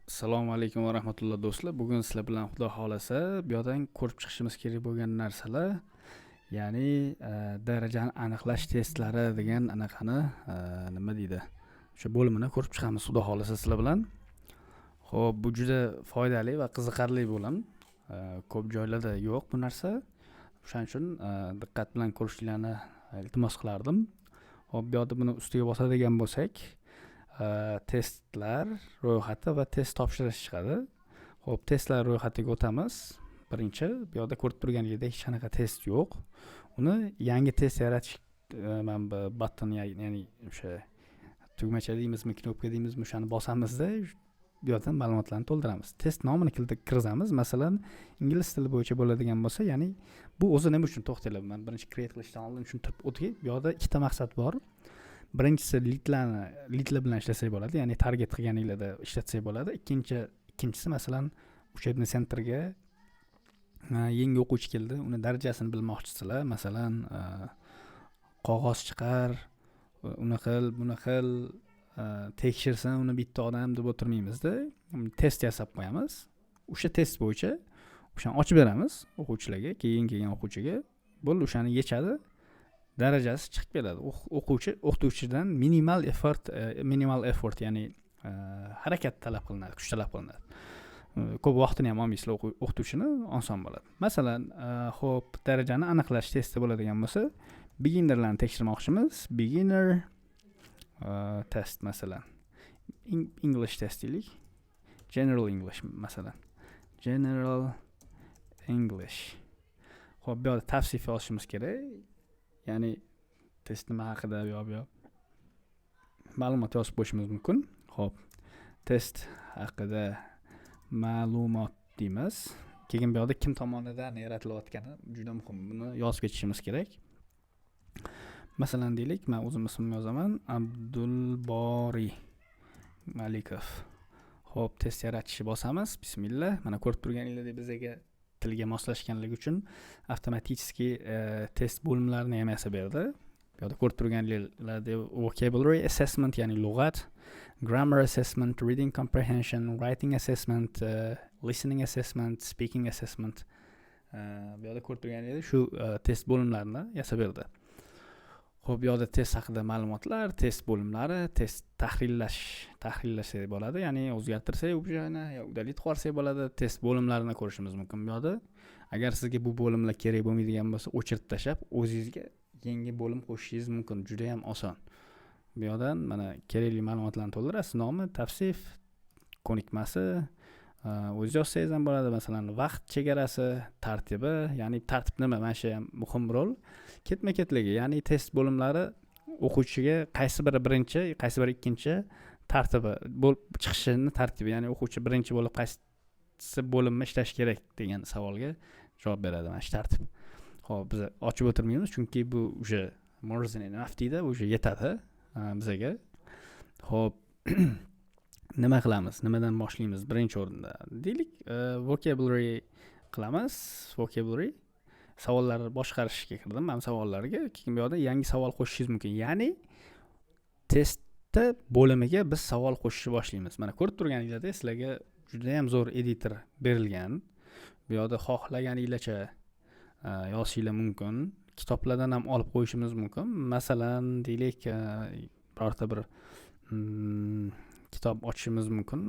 Assalomu alaykum va rahmatulloh do'stlar. Bugun sizlar bilan Xudo xolasa bu yerdan ko'rib chiqishimiz kerak bo'lgan narsalar, ya'ni darajani aniqlash testlari degan anaqani nima deydi? O'sha bo'limini ko'rib chiqamiz Xudo xolasa sizlar bilan. Xo'p, bu juda foydali va qiziqarli bo'lim. Ko'p joylarda yo'q bu narsa. O'shaning uchun diqqat bilan ko'rishinglarni iltimos qilardim. Xo'p, bu yerda buni ustiga bosadigan bo'lsak, testlar ro'yxati va test topshirish chiqadi. Xo'p, testlar ro'yxatiga o'tamiz. Birinchi, bu yerda ko'rib turganingizdek hech qanaqa test yo'q. Uni yangi test yaratish mana bu button, ya'ni o'sha tugmacha deymizmi, knopka deymizmi, o'shani bosamizda bu yerdan ma'lumotlarni to'ldiramiz. Test nomini kiritamiz. Masalan, ingliz tili bo'yicha bo'ladigan bo'lsa, ya'ni bu o'zi nima uchun to'xtalib, men birinchi create qilishdan oldin tushuntirib o'tay. Bu yerda ikkita maqsad bor. Birinchisi leadlar bilan ishlasak bo'ladi, ya'ni target qilganinglarda ishlatsak bo'ladi. Ikkinchisi masalan учебный centrga yangi o'quvchi keldi, uni darajasini bilmoqchisizlar. Masalan, qog'oz chiqar, uni qil, buni qil, tekshirsin uni bitta odam deb o'tirmaymizda. Test yasab qo'yamiz. O'sha test bo'yicha o'shani ochib beramiz o'quvchilarga, keyin kelgan o'quvchiga. Bo'ldi, o'shani yechadi. Darajasi chiqib keladi. O'qituvchidan minimal effort, ya'ni harakat talab qilinadi, kuch talab qilinadi. Ko'p vaqtini ham olmaysizlar o'qituvchini, oson bo'ladi. Masalan, xo'p, darajani aniqlash testi bo'ladigan bo'lsa, beginnerlarni tekshirmoqchimiz. Beginner test masalan. English test deylik. General English masalan. General English. Xo'p, bu yerda tavsifa yozishimiz kerak. Ya'ni test nima haqida ma'lumot yozib qo'yishimiz mumkin. Xo'p, test haqida ma'lumot deymiz. Keyin bu yerda kim tomonidan yaratilayotgani juda muhim. Buni yozib ketishimiz kerak. Masalan deylik, men o'zim ismimni yozaman, Abdulbori Malikov. Xo'p, test yaratishni bosamiz. Bismillah. Mana ko'rib turganingizdek bizga tilga moslashganligi uchun avtomatik test bo'limlarini ham yasab berdi. Bu yerda ko'rib turganinglardek vocabulary assessment, ya'ni lug'at, grammar assessment, reading comprehension, writing assessment, listening assessment, speaking assessment. Bu yerda ko'rib turganingizdek shu test bo'limlarini yasab berdi. Xo'p, bu yerda test haqida ma'lumotlar, test bo'limlari, test tahrirlash bo'ladi, ya'ni o'zgartirsak u joyini yoki udalib qo'ysak bo'ladi. Test bo'limlarini ko'rishimiz mumkin bu yerda. Agar sizga bu bo'limlar kerak bo'lmaydigan bo'lsa, o'chirib tashlab, o'zingizga yangi bo'lim qo'shishingiz mumkin. Juda ham oson. Bu yerdan mana kerakli ma'lumotlarni to'ldirasiz. Nomi, tavsif, ko'nikmasi, o'zingiz yozsangiz ham bo'ladi. Masalan, vaqt chegarasi, tartibi, ya'ni tartib nima? Mana shu ham muhim rol. Ketma-ketligi, ya'ni test bo'limlari o'quvchiga qaysi biri birinchi, qaysi biri ikkinchi tartibi bo'lib chiqishini tartibi, ya'ni o'quvchi birinchi bo'lib qaysi bo'limni ishlash kerak degan savolga javob beradi. Mana shu tartib. Xo'p, biz ochib o'tirmaymiz, chunki bu o'sha Morzen naftida o'sha yetadi bizga. Xo'p, nima qilamiz? Nimadan boshlaymiz? Birinchi o'rinda deylik, vocabulary qilamiz. Vocabulary savollar boshqarishga kirdim. Men savollarga keyin bu yerda yangi savol qo'shishingiz mumkin. Ya'ni testda bo'limiga biz savol qo'shishni boshlaymiz. Mana ko'rib turganingizdek, sizlarga juda ham zo'r editor berilgan. Bu yerda xohlaganingizcha yozishinglar mumkin. Kitoblardan ham olib qo'yishimiz mumkin. Masalan, deylik, birorta bir kitob ochishimiz mumkin.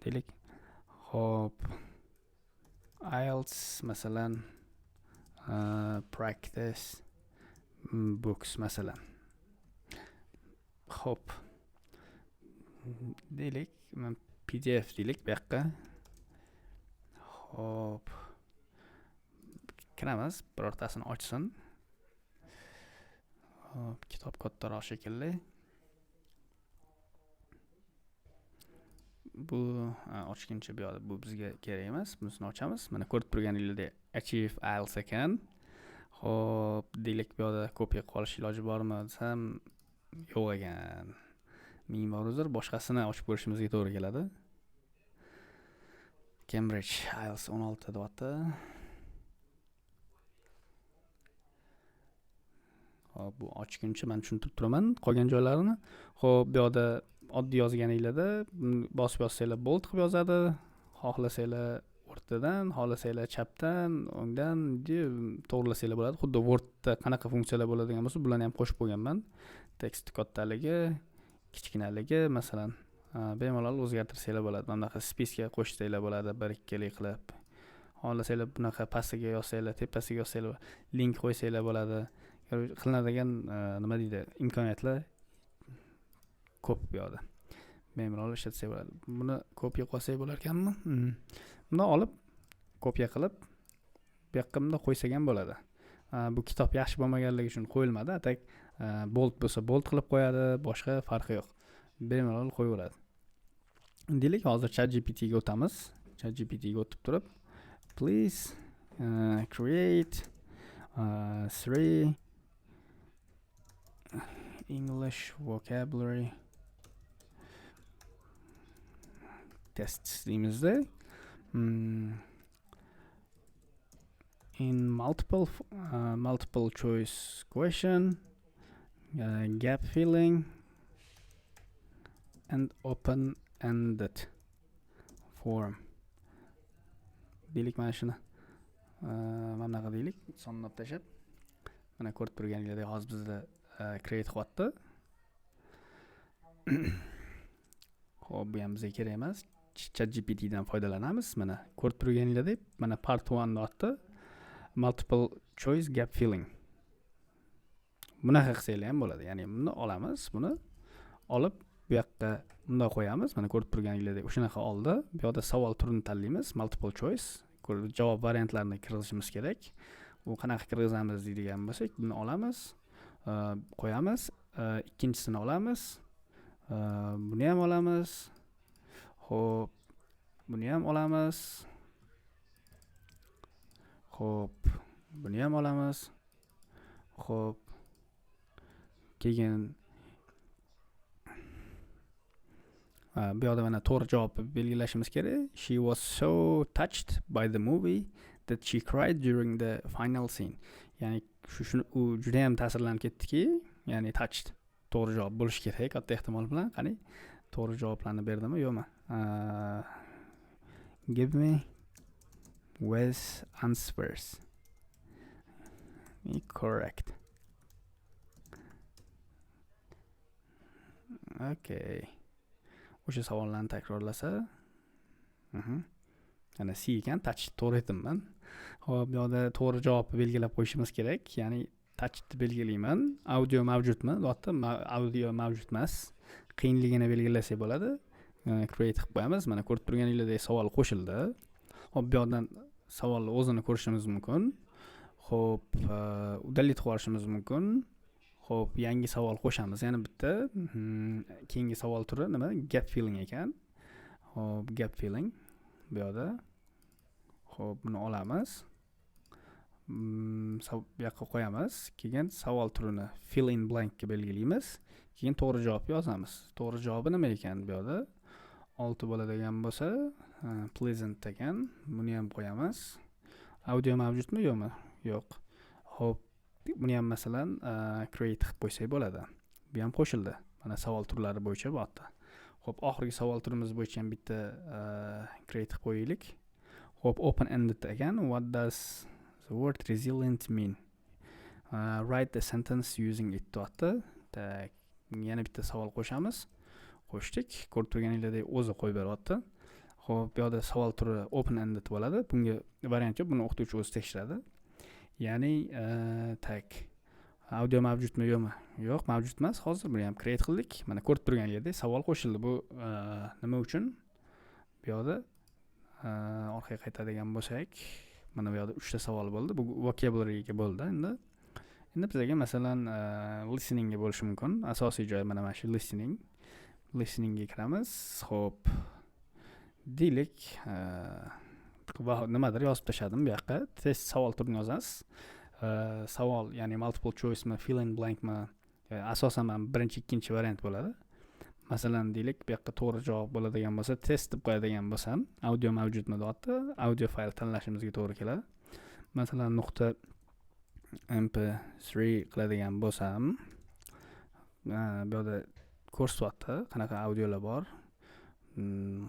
Deylik, hop, IELTS masalan, practice books masalan. Hop, deylik, PDF deylik bu yoqqa. Hop, kiramiz, birortasini ochsin. Hop, kitob kattaroq shekilli. Bu ochguncha bu yoqda bu bizga kerak emas. Bunisini ochamiz. Mana ko'rib turganingizdek Achieve IELTS ekan. Xo'p, deylik, bu yoqda kopiya qolish iloji bormi desam, yo'q ekan. Ming bor uzr, boshqasini ochib ko'rishimizga to'g'ri keladi. Cambridge IELTS 16 deyapti. Hop, bu ochguncha men tushuntirib turaman qolgan joylarini. Xo'p, bu yoqda oddiy yozganinglarda bosib yozsanglar bold qilib yozadi. Xohlasanglar o'rtadan, xohlasanglar chapdan, o'ngdan to'g'rilasanglar bo'ladi. Xuddi Wordda qanaqa funksiyalar bo'ladigan bo'lsa, bularni ham qo'shib qo'yganman. Tekst kattaligi, kichkinaligi, masalan, bemalol o'zgartirsanglar bo'ladi. Mana bunaqa space'ga qo'shsanglar bo'ladi, 1-2 qilib. Xohlasanglar bunaqa pastiga yozsanglar, tepasiga yozsanglar, link qo'ysanglar bo'ladi. Qilinadigan nima deydi, imkoniyatlar ko'p bu yoqda. Bemalol ishlatsak bo'ladi. Buni kopiya qilsak bo'lar ekanmi? Buni olib kopiya qilib bu yoqqa bunda qo'ysak ham bo'ladi. Bu kitob yaxshi bo'lmaganligi uchun qo'yilmadi. Atak bold bo'lsa bold qilib qo'yadi, boshqa farqi yo'q. Bemalol qo'yaveradi. Deylik, hozir ChatGPT ga o'tamiz. ChatGPT ga o'tib turib, please create 3 English vocabulary tests deymizda. In multiple choice question, gap filling and open-ended form. Deylik, mana shuni mana bunaqa deylik, sonni olib tashlab, mana ko'rib turganingizdek hozir bizda create qilyapti. Xo'p, bu ham bizga kerak emas. ChatGPT dan foydalanamiz. Mana ko'rib turganingizdek, mana part 1 deyapti. Multiple choice gap filling. Bunaqa qilsanglar ham bo'ladi. Ya'ni buni olamiz, buni olib bu yoqqa bunday qo'yamiz. Mana ko'rib turganingizdek shunaqa oldi. Bu yoqda savol turini tanlaymiz, multiple choice. Javob variantlarini kirgizishimiz kerak. U qanaqa kirgizamiz deydigan bo'lsak, buni olamiz, qo'yamiz. Ikkinchisini olamiz. Buni ham olamiz. Xo'p, buni ham olamiz. Xo'p, buni ham olamiz. Xo'p, keyin bu yoqda mana to'g'ri javobni belgilashimiz kerak. She was so touched by the movie that she cried during the final scene. Ya'ni u juda ham ta'sirlanib ketdiki, ya'ni touched to'g'ri javob bo'lishi kerak, katta ehtimol bilan. Qani, to'g'ri javoblarni berdimi, yo'qmi? Give me with answers. Correct. Okay. O'sha savollarni takrorlasa, ana C ekan, touch to'g'ri aytibman. Xo'p, bu yoqda to'g'ri javobni belgilab qo'yishimiz kerak. Ya'ni touchni belgilayman. Audio mavjudmi? Bu yerda audio mavjud emas. Qiyinligini belgilasak bo'ladi. Create qilib qo'yamiz. Mana ko'rib turganingizdek savol qo'shildi. Xo'p, bu yoqdan savolni o'zini ko'rishimiz mumkin. Xo'p, delete qilib yuborishimiz mumkin. Xo'p, yangi savol qo'shamiz. Yana bitta. Keyingi savol turi nima? Gap filling ekan. Xo'p, gap filling bu yoqda. Xo'p, buni olamiz. Bu yoqqa qo'yamiz. Keyin savol turini fill in blank ga belgilaymiz. Keyin to'g'ri javob yozamiz. To'g'ri javobi nima ekan bu yoqda? 6 bo'ladigan bo'lsa, pleasant ekan. Buni ham qo'yamiz. Audio mavjudmi, yo'qmi? Yo'q. Xo'p, buni ham masalan create qilib qo'ysak bo'ladi. Bu ham qo'shildi. Mana savol turlari bo'yicha bu yerda. Xo'p, oxirgi savol turimiz bo'yicha ham bitta create qilib qo'yaylik. Xo'p, open ended ekan. What does the word resilient mean? Write the sentence using it deyapti. Tak, yana bitta savol qo'shamiz. Qo'shdik. Ko'rib turganingizdek o'zi qo'yib beryapti. Xo'p, bu yoqda savol turi open ended bo'ladi. Bunga variant yo'q, buni o'qituvchi o'zi tekshiradi. Ya'ni tak, audio mavjudmi yo'qmi? Yo'q, mavjud emas. Hozir buni ham create qildik. Mana ko'rib turganingizdek savol qo'shildi. Bu nima uchun? Bu yoqda orqaga qaytadigan bo'lsak, mana bu yoqda 3 ta savol bo'ldi. Bu vocabulary ga bo'ldi. Endi bizga masalan listening ga bo'lishi mumkin. Asosiy joy mana shu listening. Listening ga kiramiz. Xo'p, deylik, nimadir yozib tashladim bu yoqqa. Test savol turini yozasiz. Savol, ya'ni multiple choice mi, fill in blank mi? Asosan ham birinchi, ikkinchi variant bo'ladi. Masalan, deylik, bu yoqqa to'g'ri javob bo'ladigan bo'lsa, test deb qo'yadigan bo'lsam, audio mavjudmi deyapti. Audio fayl tanlashimizga to'g'ri keladi. Masalan, .mp3 qiladigan bo'lsam, bu yerda ko'rsatyapti qanaqa audiolar bor.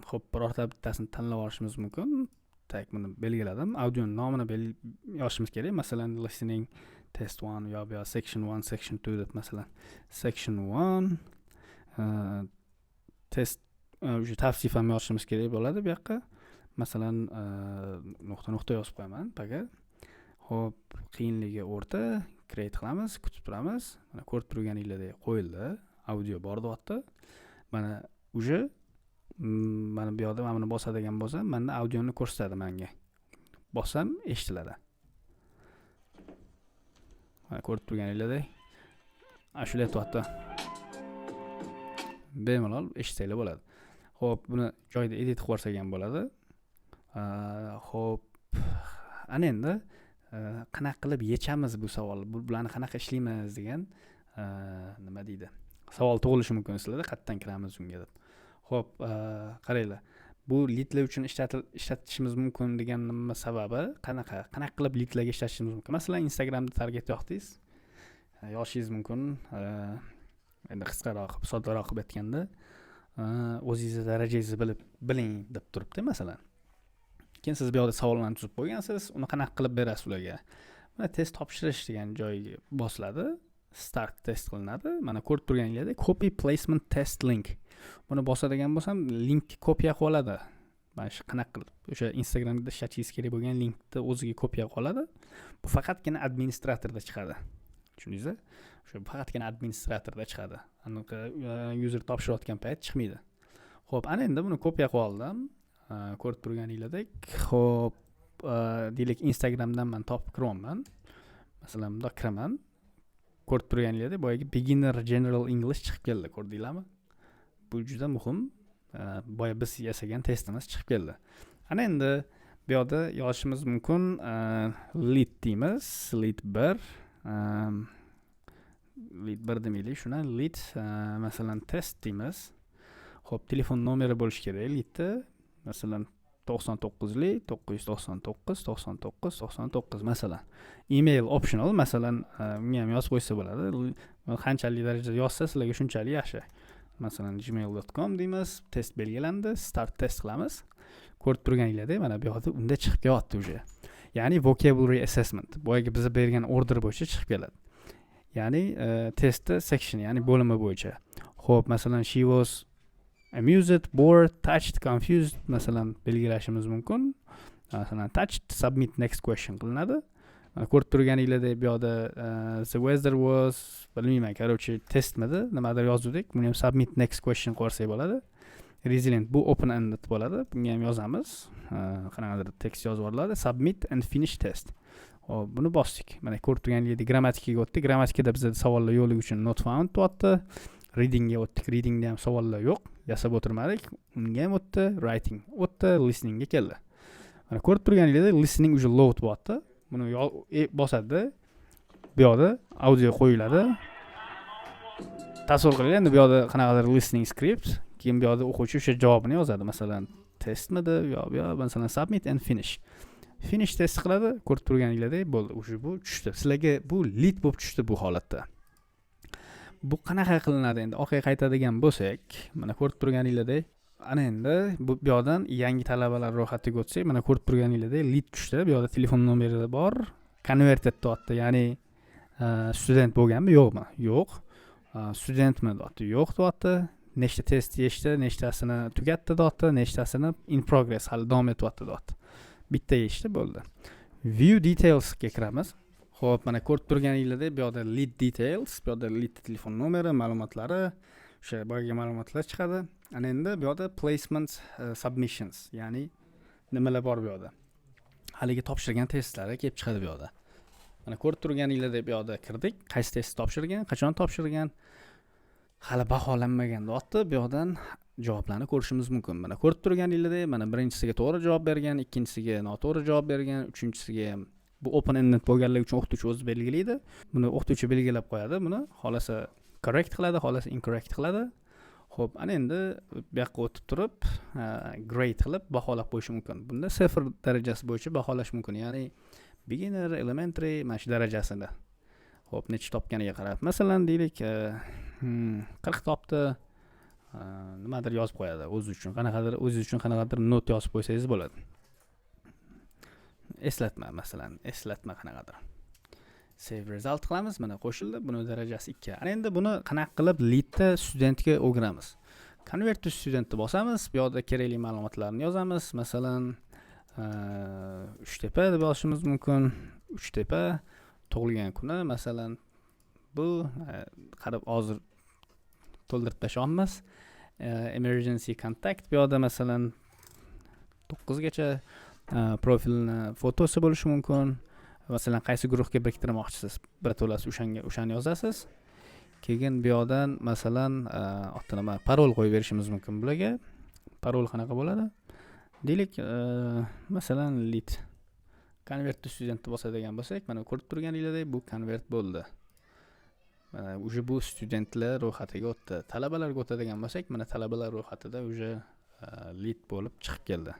Xo'p, birorta bittasini tanlab olishimiz mumkin. Tak, buni belgiladim. Audio nomini yozishimiz kerak. Masalan, listening test 1 yoki section 1, section 2 deb masalan section 1 test o'sha tavsif ham yozishimiz kerak bo'ladi bu yoqqa. Masalan, nuqta yozib qo'yaman paga. Xo'p, qiyinligi o'rta, create qilamiz, kutib turamiz. Mana ko'rib turganinglardek qo'yildi. Audio bor deyapti. Mana o'sha mana bu yoqda mana buni bosadigan bo'lsam, menda audioni ko'rsatadi menga. Bossam eshitiladi. Mana ko'rib turganinglardek ashula aytyapti. Bemalol eshitsanglar bo'ladi. Xo'p, buni joyda edit qilib olsak ham bo'ladi. Xo'p, ana endi qanaqa qilib yechamiz bu savol, bularni qanaqa ishlaymiz degan nima deydi? Savol tug'ilishi mumkin sizlarda, qayerdan kiramiz unga deb. Xo'p, qaranglar. Bu leadlar uchun ishlatishimiz mumkin degan nima sababi? Qanaqa qilib leadlarga ishlatishimiz mumkin? Masalan, Instagramda target yoqdingiz. Yozishingiz mumkin. Endi qisqaroq, soddaroq qilib aytganda, o'zingiz darajangizni biling deb turibdi masalan. Keyin siz bu yoqda savollarni tuzib qo'ygansiz, uni qanaqa qilib berasiz ularga? Mana test topshirish degan joyga bosiladi. Start test qilinadi. Mana ko'rib turganinglardek copy placement test link. Buni bosadigan bo'lsam, link kopiya qilib oladi. Mana shu qanaqa qilib o'sha Instagramda ishlatishingiz kerak bo'lgan linkni o'ziga kopiya qilib oladi. Bu faqatgina administratorda chiqadi. Tushundingizmi? O'sha faqatgina administratorda chiqadi. Aniqa user topshirayotgan payt chiqmaydi. Xo'p, ana endi buni kopiya qilib oldim. Ko'rib turganinglardek, xo'p, deylik Instagramdan men topib kiryapman. Masalan, bunda kiraman. Ko'rib turganinglardek, boyagi beginner general English chiqib keldi, ko'rdinglarmi? Bu juda muhim. Boya biz yasagan testimiz chiqib keldi. Ana endi bu yerda yozishimiz mumkin. Lead deymiz, lead 1. Lead 1 demaylik, shuna lead masalan test deymiz. Xo'p, telefon nomeri bo'lishi kerak leadda. Masalan 99 999 99 99 masalan. Email optional, masalan unga ham yozib qo'ysa bo'ladi. Qanchalik darajada yozsa sizlarga shunchalik yaxshi. Masalan gmail.com deymiz, test belgilandi, start test qilamiz. Ko'rib turganinglardek mana bu yerda unda chiqib kelyapti o'sha. Ya'ni vocabulary assessment. Boyaga bizga bergan order bo'yicha chiqib keladi. Ya'ni testda section, ya'ni bo'limi bo'yicha. Xo'p, masalan she was amused, bored, touched, confused masalan belgilashimiz mumkin. Masalan touched, submit next question qilinadi. Ko'rib turganinglardek bu yerda the weather was, bilmayman, короче, testmidi, nimadir yozdik. Buni ham submit next question qo'ysak bo'ladi. Resilient bu open ended bo'ladi. Bunga ham yozamiz. Qanaqadir tekst yozib yuboriladi. Submit and finish test. Hop, buni bosdik. Mana ko'rib turganinglardek grammatikaga o'tdik. Grammatikada bizda savollar yo'qligi uchun not found deyapti. Readingga o'tdik. Readingda ham savollar yo'q. Yasab o'tirmadik. Unga ham o'tdi. Writing o'tdi. Listeningga keldi. Mana ko'rib turganinglardek listening уже load bo'lyapti. Buni bosadi. Bu yerda audio qo'yiladi. Tasavvur qiling, endi bu yerda qanaqadir listening script, keyin bu yerda o'quvchi o'sha javobini yozadi. Masalan, testmidi yo masalan submit and finish. Finish test qiladi. Ko'rib turganinglardek bo'ldi. O'sha bu tushdi. Sizlarga bu lead bo'lib tushdi bu holatda. Bu qanaqa qilinadi endi? Orqaga qaytadigan bo'lsak, mana ko'rib turganinglardek, ana endi bu yerdan yangi talabalar ro'yxatiga o'tsak, mana ko'rib turganinglardek lead tushdi. Bu yerda telefon nomeri bor. Converted deyapti. Ya'ni student bo'lganmi, yo'qmi? Yo'q. Studentmi deyapti? Yo'q deyapti. Nechta test yechdi, nechtasini tugatdi deyapti, nechtasini in progress hali davom etyapti deyapti. Bitta yechdi, bo'ldi. View details ga kiramiz. Xo'p, mana ko'rib turganinglardek, bu yerda lead details, bu yerda lead telefon nomeri, ma'lumotlari, o'sha boyagi ma'lumotlar chiqadi. Ana endi bu yerda placement submissions, ya'ni nimalar bor bu yerda? Haligi topshirgan testlari kelib chiqadi bu yerda. Mana ko'rib turganinglardek bu yerda kirdik. Qaysi test topshirgan, qachon topshirgan, hali baholanmagan deyapti. Bu yerdan javoblarni ko'rishimiz mumkin. Mana ko'rib turganinglardek, mana birinchisiga to'g'ri javob bergan, ikkinchisiga noto'g'ri javob bergan, uchinchisiga bu open ended bo'lganligi uchun o'qituvchi o'zi belgilaydi. Buni o'qituvchi belgilab qo'yadi. Buni xolasa correct qiladi, xolasa incorrect qiladi. Xo'p, ana endi bu yoqqa o'tib turib, grade qilib baholab qo'yish mumkin. Bunda 0 darajasi bo'yicha baholash mumkin. Ya'ni beginner, elementary mana shu darajasida. Xo'p, necha topganiga qarab. Masalan, deylik 40 topdi. nimadir yozib qo'yadi o'zi uchun, qanaqadir not yozib qo'ysangiz bo'ladi. Eslatma qanaqadir. Save result qilamiz. Mana qo'shildi. Buni darajasi 2. Ana endi buni qanaqa qilib leadda studentga o'giramiz. Convert to studentni bosamiz. Bu yerda kerakli ma'lumotlarni yozamiz. Masalan, Uchtepa deb yozishimiz mumkin. Uchtepa tug'ilgan kuni, masalan, bu qarab hozir to'ldirib tashlamiz. Emergency contact bu yerda masalan 9 gacha profilni fotosi bo'lishi mumkin. Masalan, qaysi guruhga biriktirmoqchisiz, birato'lasi o'shani yozasiz. Keyin bu yerdan masalan parol qo'yib berishimiz mumkin bularga. Parol qanaqa bo'ladi? Deylik, masalan, lead convert to studentni bosadigan bo'lsak, mana ko'rib turganingizdek bu convert bo'ldi. Mana uje bu studentlar ro'yxatiga o'tdi. Talabalarga o'tadigan bo'lsak, mana talabalar ro'yxatida uje lead bo'lib chiqib keldi.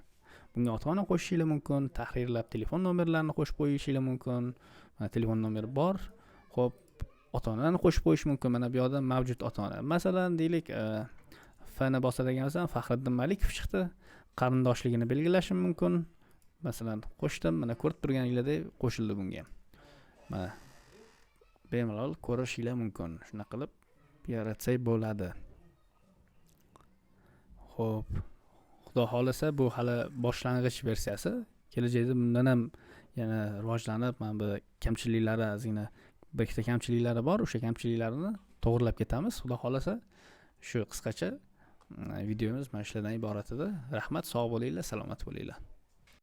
Bunga ota-ona qo'shishingiz mumkin, tahrirlab telefon nomerlarini qo'shib qo'yishingiz mumkin. Mana telefon nomeri bor. Xo'p, ota-onani qo'shib qo'yish mumkin. Mana bu yerda mavjud ota-ona. Masalan, deylik, Fni bosadigan bo'lsam, Faxriddin Malikov chiqdi. Qarindoshligini belgilashim mumkin. Masalan, qo'shdim. Mana ko'rib turganingizdek qo'shildi bunga. Mana bemalol ko'rishingiz mumkin. Shuna qilib yaratsak bo'ladi. Xo'p, Xudo xolasa bu hali boshlang'ich versiyasi. Kelajakda bundan ham yana rivojlanib, mana bu kamchiliklari, ozgina bir ikkita kamchiliklari bor. O'sha kamchiliklarni to'g'rilab ketamiz. Xudo xolasa shu qisqacha videomiz mana shulardan iborat edi. Rahmat, sog' bo'linglar, salomat bo'linglar.